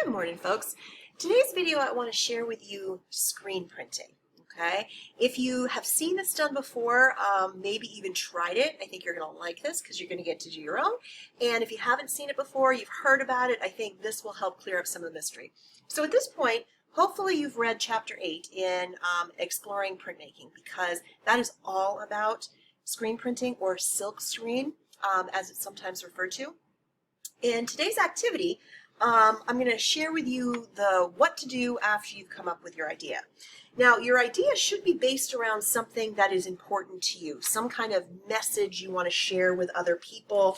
Good morning, folks. Today's video I want to share with you screen printing. Okay, if you have seen this done before, maybe even tried it, I think you're going to like this because you're going to get to do your own. And if you haven't seen it before, you've heard about it, I think this will help clear up some of the mystery. So at this point, hopefully you've read Chapter 8 in Exploring Printmaking, because that is all about screen printing, or silk screen, as it's sometimes referred to. In today's activity, I'm going to share with you what to do after you've come up with your idea. Now, your idea should be based around something that is important to you, some kind of message you want to share with other people,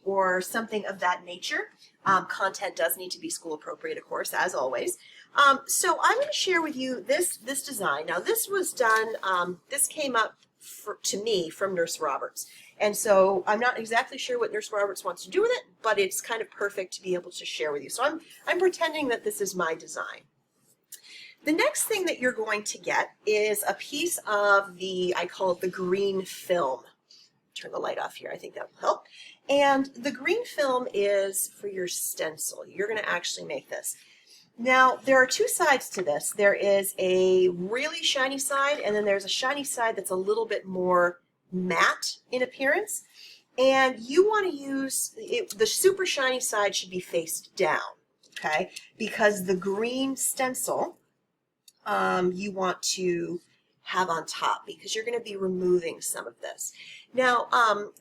or something of that nature. Content does need to be school appropriate, of course, as always. So I'm going to share with you this design. Now, this was done, this came up to me from Nurse Roberts. And so I'm not exactly sure what Nurse Roberts wants to do with it, but it's kind of perfect to be able to share with you. So I'm pretending that this is my design. The next thing that you're going to get is a piece of I call it the green film. Turn the light off here, I think that will help. And the green film is for your stencil. You're going to actually make this. Now, there are two sides to this. There is a really shiny side, and then there's a shiny side that's a little bit more matte in appearance. And you want to use, the super shiny side should be faced down, okay? Because the green stencil you want to have on top, because you're going to be removing some of this. Now,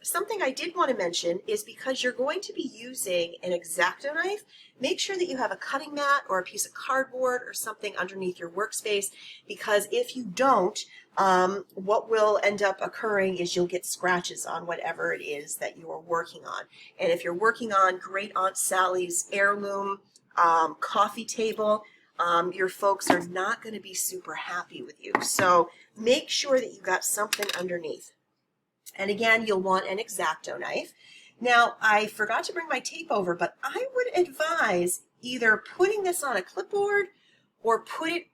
something I did want to mention is, because you're going to be using an X-acto knife, make sure that you have a cutting mat or a piece of cardboard or something underneath your workspace, because if you don't, what will end up occurring is you'll get scratches on whatever it is that you are working on. And if you're working on Great Aunt Sally's heirloom coffee table, your folks are not going to be super happy with you. So make sure that you got something underneath. And again, you'll want an X-acto knife. Now, I forgot to bring my tape over, but I would advise either putting this on a clipboard or put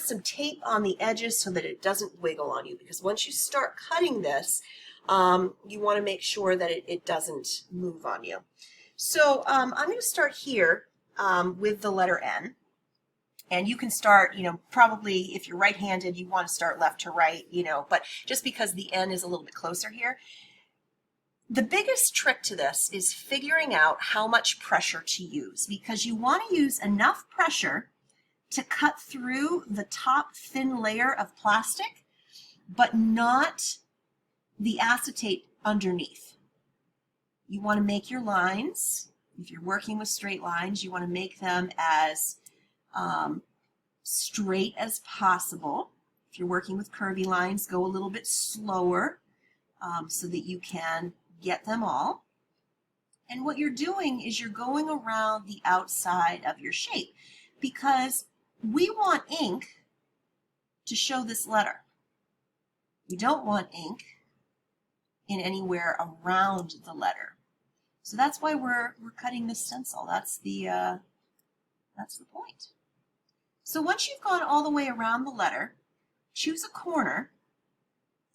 some tape on the edges so that it doesn't wiggle on you, because once you start cutting this, you want to make sure that it doesn't move on you. So I'm going to start here with the letter N. And you can start, probably if you're right-handed, you want to start left to right, but just because the N is a little bit closer here. The biggest trick to this is figuring out how much pressure to use, because you want to use enough pressure to cut through the top thin layer of plastic, but not the acetate underneath. You want to make your lines, if you're working with straight lines, you want to make them as straight as possible. If you're working with curvy lines, go a little bit slower so that you can get them all. And what you're doing is you're going around the outside of your shape, because we want ink to show this letter. We don't want ink in anywhere around the letter. So that's why we're cutting this stencil. That's the point. So once you've gone all the way around the letter, choose a corner.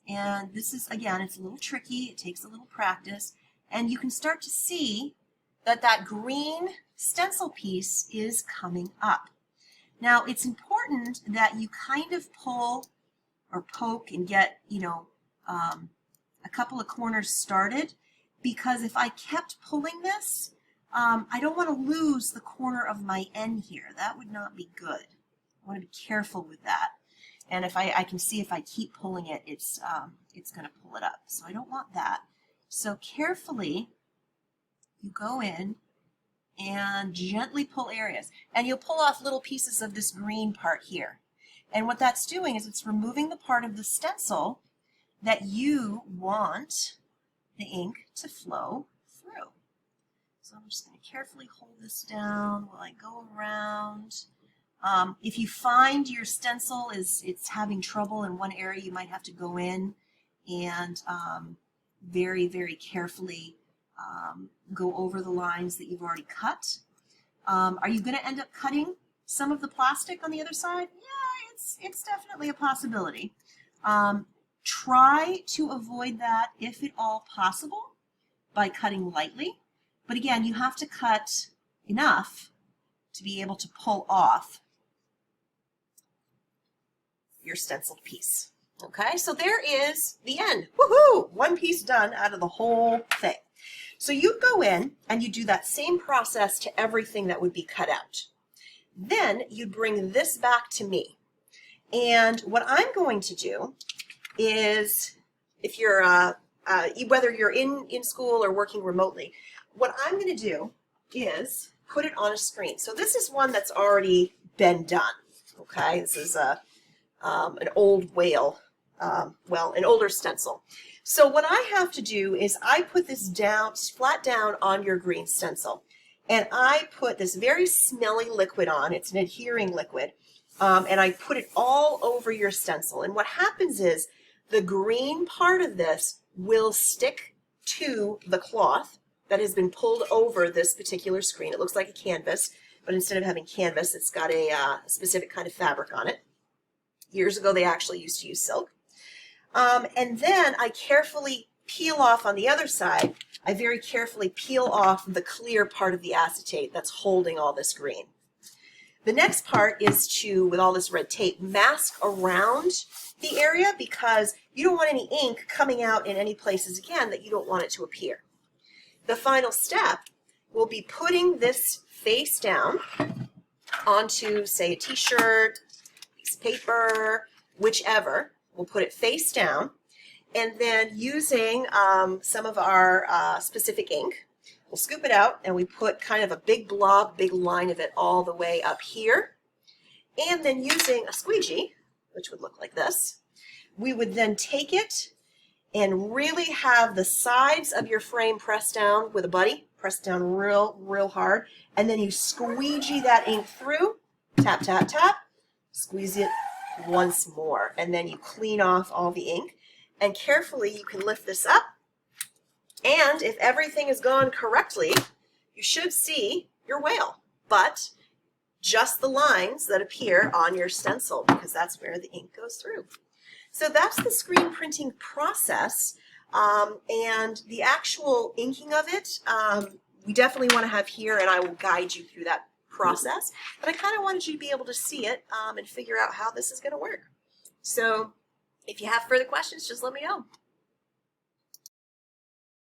And this is, again, it's a little tricky. It takes a little practice. And you can start to see that green stencil piece is coming up. Now, it's important that you kind of pull or poke and get, a couple of corners started, because if I kept pulling this, I don't want to lose the corner of my N here. That would not be good. I want to be careful with that. And if I can see if I keep pulling it, it's going to pull it up. So I don't want that. So carefully, you go in and gently pull areas. And you'll pull off little pieces of this green part here. And what that's doing is it's removing the part of the stencil that you want the ink to flow through. So I'm just going to carefully hold this down while I go around. If you find your stencil it's having trouble in one area, you might have to go in and very, very carefully go over the lines that you've already cut. Are you going to end up cutting some of the plastic on the other side? Yeah, it's definitely a possibility. Try to avoid that if at all possible by cutting lightly. But again, you have to cut enough to be able to pull off your stenciled piece. Okay, so there is the end. Woohoo! One piece done out of the whole thing. So you go in and you do that same process to everything that would be cut out. Then you bring this back to me. And what I'm going to do is, if you're, whether you're in school or working remotely, what I'm going to do is put it on a screen. So this is one that's already been done. Okay, this is an old whale, an older stencil. So what I have to do is I put this down, flat down on your green stencil. And I put this very smelly liquid on. It's an adhering liquid. And I put it all over your stencil. And what happens is the green part of this will stick to the cloth that has been pulled over this particular screen. It looks like a canvas, but instead of having canvas, it's got a specific kind of fabric on it. Years ago, they actually used to use silk. And then I carefully peel off on the other side. I very carefully peel off the clear part of the acetate that's holding all this green. The next part is to, with all this red tape, mask around the area because you don't want any ink coming out in any places, again, that you don't want it to appear. The final step will be putting this face down onto, say, a t-shirt, piece of paper, whichever. We'll put it face down, and then using some of our specific ink, we'll scoop it out, and we put kind of a big blob, big line of it all the way up here. And then using a squeegee, which would look like this, we would then take it and really have the sides of your frame pressed down with a buddy, press down real, real hard, and then you squeegee that ink through, tap, tap, tap, squeeze it once more, and then you clean off all the ink, and carefully you can lift this up, and if everything has gone correctly, you should see your whale, but just the lines that appear on your stencil, because that's where the ink goes through. So that's the screen printing process, and the actual inking of it, we definitely want to have here, and I will guide you through that process, but I kind of wanted you to be able to see it and figure out how this is going to work. So if you have further questions, just let me know.